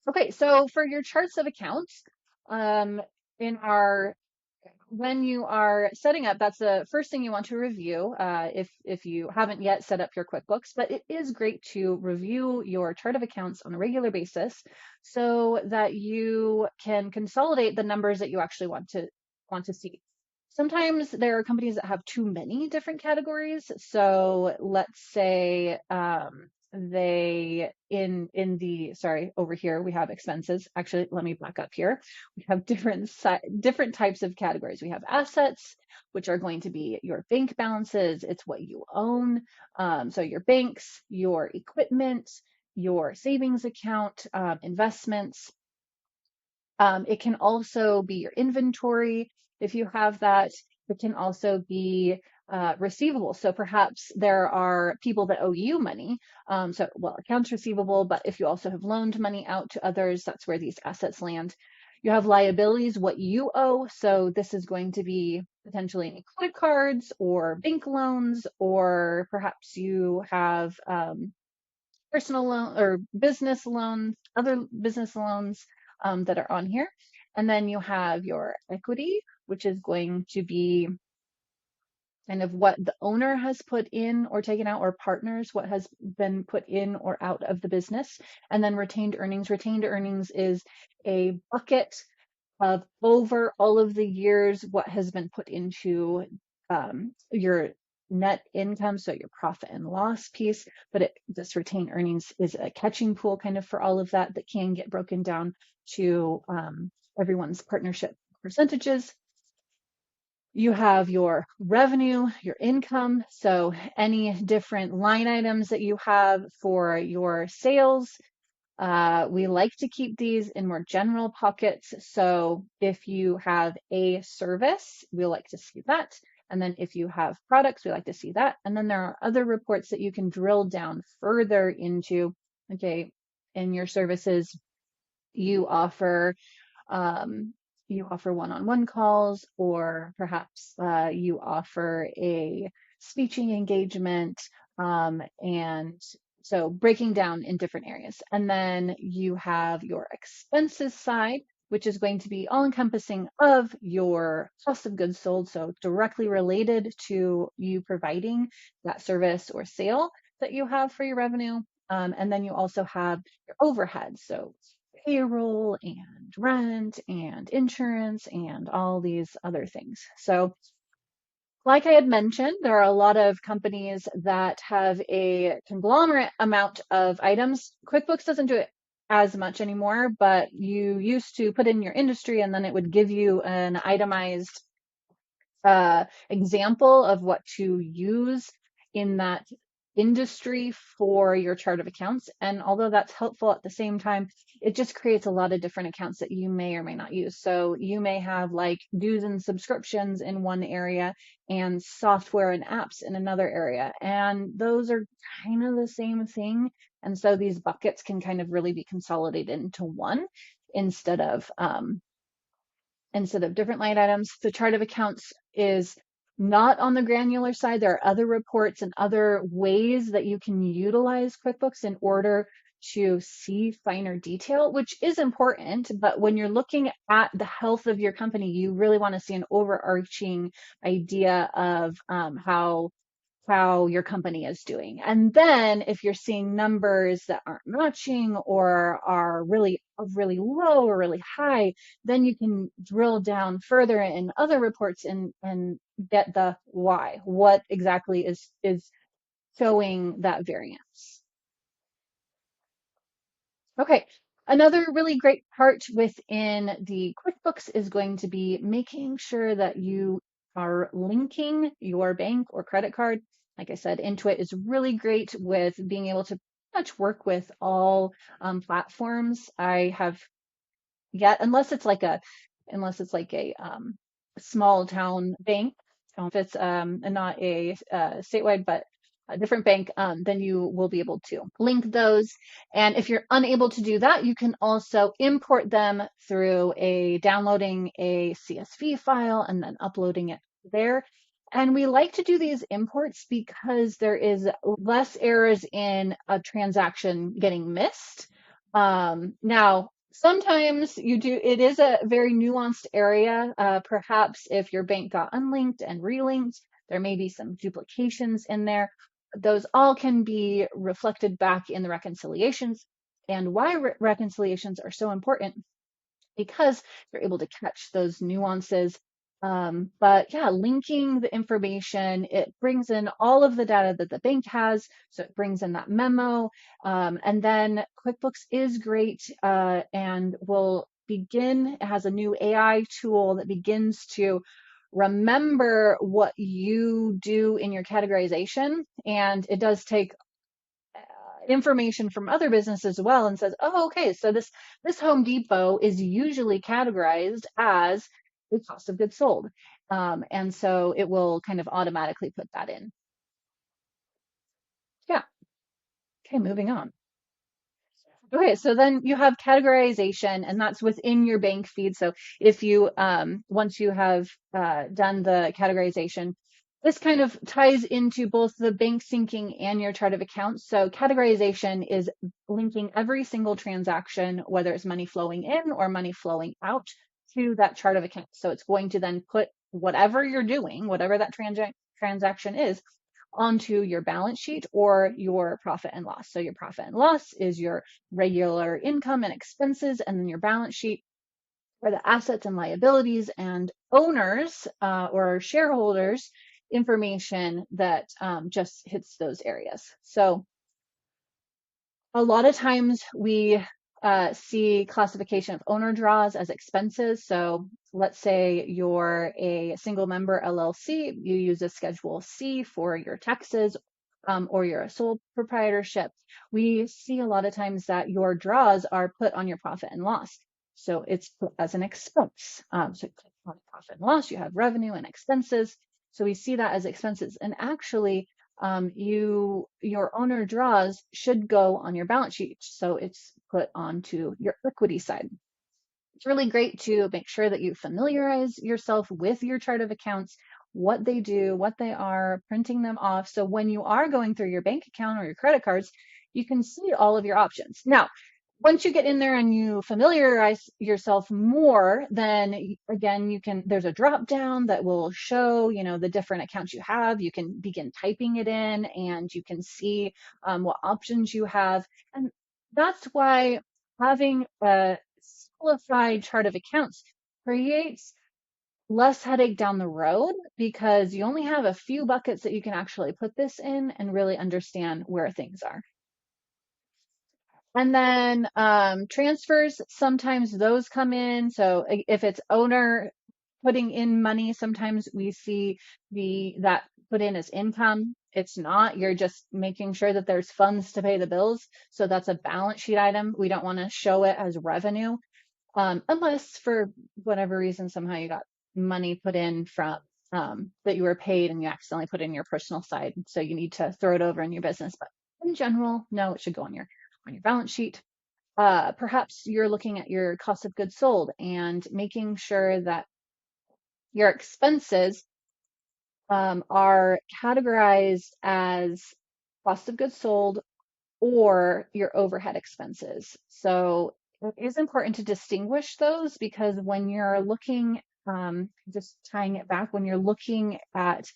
Okay, so for your charts of accounts, in our when you are setting up, that's the first thing you want to review if you haven't yet set up your QuickBooks. But it is great to review your chart of accounts on a regular basis so that you can consolidate the numbers that you actually want to see. Sometimes there are companies that have too many different categories. So let's say they in the sorry, over here we have expenses. Actually, let me back up here. We have different types of categories. We have assets, which are going to be your bank balances. It's what you own. So your banks, your equipment, your savings account, investments. It can also be your inventory if you have that. It can also be receivable. So perhaps there are people that owe you money. Well, accounts receivable, but if you also have loaned money out to others, that's where these assets land. You have liabilities, what you owe. So this is going to be potentially any credit cards or bank loans, or perhaps you have personal loan or business loans, other business loans that are on here. And then you have your equity, which is going to be kind of what the owner has put in or taken out, or partners, what has been put in or out of the business. And then retained earnings. Retained earnings is a bucket of over all of the years what has been put into your net income, so your profit and loss piece. But this retained earnings is a catching pool kind of for all of that can get broken down to everyone's partnership percentages. You have your revenue, your income, so any different line items that you have for your sales. We like to keep these in more general pockets. So if you have a service, we like to see that. And then if you have products, we like to see that. And then there are other reports that you can drill down further into. Okay, in your services, you offer one-on-one calls, or perhaps you offer a speaking engagement, and so breaking down in different areas. And then you have your expenses side, which is going to be all encompassing of your cost of goods sold, so directly related to you providing that service or sale that you have for your revenue. And then you also have your overhead, so payroll and rent and insurance and all these other things. So, like I had mentioned, there are a lot of companies that have a conglomerate amount of items. QuickBooks doesn't do it as much anymore, but you used to put in your industry and then it would give you an itemized example of what to use in that industry for your chart of accounts. And although that's helpful, at the same time, it just creates a lot of different accounts that you may or may not use. So you may have like dues and subscriptions in one area and software and apps in another area. And those are kind of the same thing. And so these buckets can kind of really be consolidated into one instead of different line items. The chart of accounts is not on the granular side. There are other reports and other ways that you can utilize QuickBooks in order to see finer detail, which is important. But when you're looking at the health of your company, you really want to see an overarching idea of how your company is doing. And then if you're seeing numbers that aren't matching or are really low or really high, then you can drill down further in other reports and get the why. What exactly is showing that variance? Okay. Another really great part within the QuickBooks is going to be making sure that you are linking your bank or credit card. Like I said, Intuit is really great with being able to pretty much work with all platforms. I have yet, unless it's like a small town bank, if it's not a statewide, but a different bank, then you will be able to link those. And if you're unable to do that, you can also import them through downloading a CSV file and then uploading it there. And we like to do these imports because there is less errors in a transaction getting missed. Now, Sometimes you do, it is a very nuanced area. Perhaps if your bank got unlinked and relinked, there may be some duplications in there. Those all can be reflected back in the reconciliations. And why reconciliations are so important, because you're able to catch those nuances. But yeah, linking the information, it brings in all of the data that the bank has. So it brings in that memo. And then QuickBooks is great and will begin, it has a new AI tool that begins to remember what you do in your categorization. And it does take information from other businesses as well and says, oh, okay, so this Home Depot is usually categorized as the cost of goods sold. And so it will kind of automatically put that in. Yeah. Okay, moving on. Okay, so then you have categorization, and that's within your bank feed. So if you, once you have done the categorization, this kind of ties into both the bank syncing and your chart of accounts. So categorization is linking every single transaction, whether it's money flowing in or money flowing out, to that chart of accounts. So it's going to then put whatever you're doing, whatever that transaction is, onto your balance sheet or your profit and loss. So your profit and loss is your regular income and expenses, and then your balance sheet are the assets and liabilities and owners or shareholders information that just hits those areas. So a lot of times we see classification of owner draws as expenses. So let's say you're a single member LLC, you use a Schedule C for your taxes, or you're a sole proprietorship. We see a lot of times that your draws are put on your profit and loss. So it's put as an expense. So on profit and loss, you have revenue and expenses. So we see that as expenses. And actually, your owner draws should go on your balance sheet. So it's put onto your equity side. It's really great to make sure that you familiarize yourself with your chart of accounts, what they do, what they are, printing them off. So when you are going through your bank account or your credit cards, you can see all of your options. Now, once you get in there and you familiarize yourself more, then again, there's a drop down that will show, the different accounts you have. You can begin typing it in and you can see what options you have. And that's why having a simplified chart of accounts creates less headache down the road, because you only have a few buckets that you can actually put this in and really understand where things are. And then transfers, sometimes those come in. So if it's owner putting in money, sometimes we see that put in as income. It's not, you're just making sure that there's funds to pay the bills. So that's a balance sheet item. We don't want to show it as revenue, unless for whatever reason, somehow you got money put in from that you were paid and you accidentally put in your personal side. So you need to throw it over in your business. But in general, no, it should go on your balance sheet. Perhaps you're looking at your cost of goods sold and making sure that your expenses are categorized as cost of goods sold or your overhead expenses. So it is important to distinguish those, because when you're looking, just tying it back, when you're looking at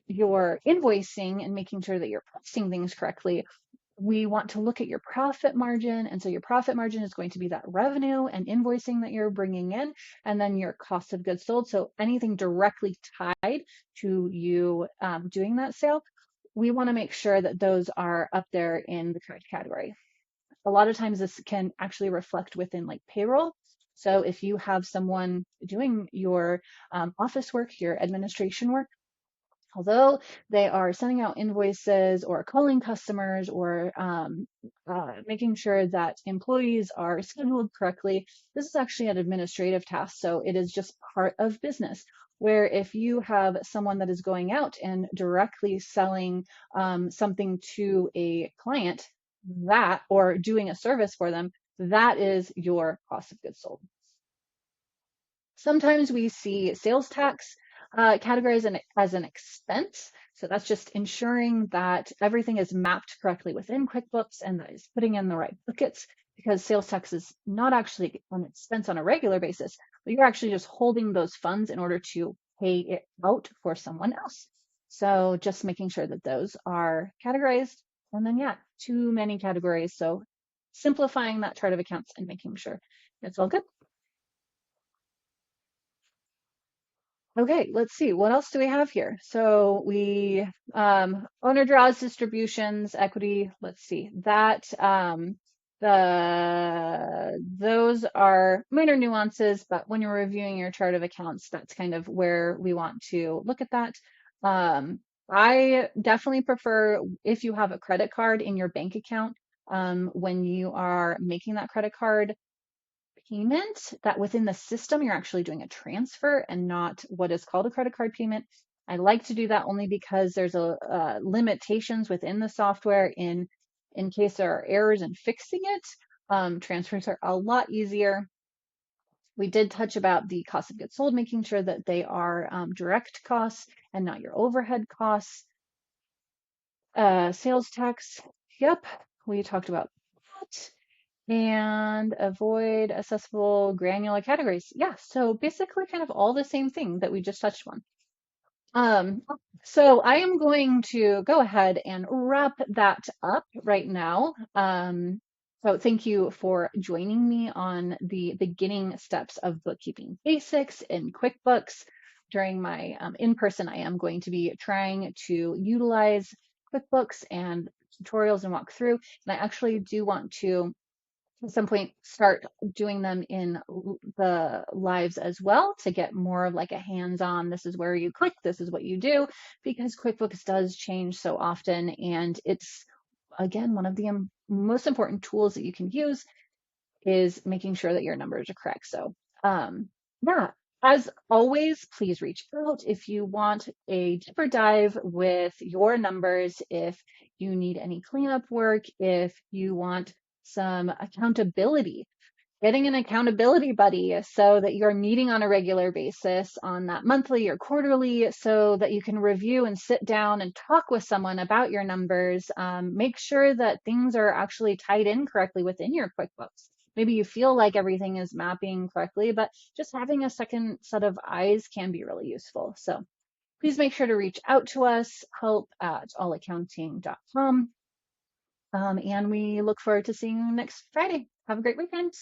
your invoicing and making sure that you're pricing things correctly, we want to look at your profit margin. And so your profit margin is going to be that revenue and invoicing that you're bringing in, and then your cost of goods sold. So anything directly tied to you doing that sale, we want to make sure that those are up there in the correct category. A lot of times this can actually reflect within like payroll. So if you have someone doing your office work, your administration work, although they are sending out invoices or calling customers or making sure that employees are scheduled correctly, this is actually an administrative task. So it is just part of business. Where if you have someone that is going out and directly selling something to a client, that, or doing a service for them, that is your cost of goods sold. Sometimes we see sales tax categorized as an expense. So that's just ensuring that everything is mapped correctly within QuickBooks and that is putting in the right buckets, because sales tax is not actually an expense on a regular basis, but you're actually just holding those funds in order to pay it out for someone else. So just making sure that those are categorized. And then, yeah, too many categories. So simplifying that chart of accounts and making sure it's all good. Okay, let's see. What else do we have here? So we owner draws distributions, equity. Let's see. That those are minor nuances, but when you're reviewing your chart of accounts, that's kind of where we want to look at that. I definitely prefer if you have a credit card in your bank account, when you are making that credit card payment, that within the system you're actually doing a transfer and not what is called a credit card payment. I like to do that only because there's a limitations within the software in case there are errors in fixing it. Transfers are a lot easier. We did touch about the cost of goods sold, making sure that they are direct costs and not your overhead costs. Sales tax, yep, we talked about that. And avoid accessible granular categories. Yeah, so basically kind of all the same thing that we just touched on. So I am going to go ahead and wrap that up right now. So thank you for joining me on the beginning steps of bookkeeping basics in QuickBooks. During my in-person, I am going to be trying to utilize QuickBooks and tutorials and walk through. And I actually do want to at some point start doing them in the lives as well to get more of like a hands-on, this is where you click, this is what you do, because QuickBooks does change so often. And it's, again, one of the most important tools that you can use is making sure that your numbers are correct. So, yeah, as always, please reach out if you want a deeper dive with your numbers, if you need any cleanup work, if you want some accountability, getting an accountability buddy so that you're meeting on a regular basis on that monthly or quarterly so that you can review and sit down and talk with someone about your numbers. Make sure that things are actually tied in correctly within your QuickBooks. Maybe you feel like everything is mapping correctly, but just having a second set of eyes can be really useful. So please make sure to reach out to us, help@allaccounting.com. And we look forward to seeing you next Friday. Have a great weekend.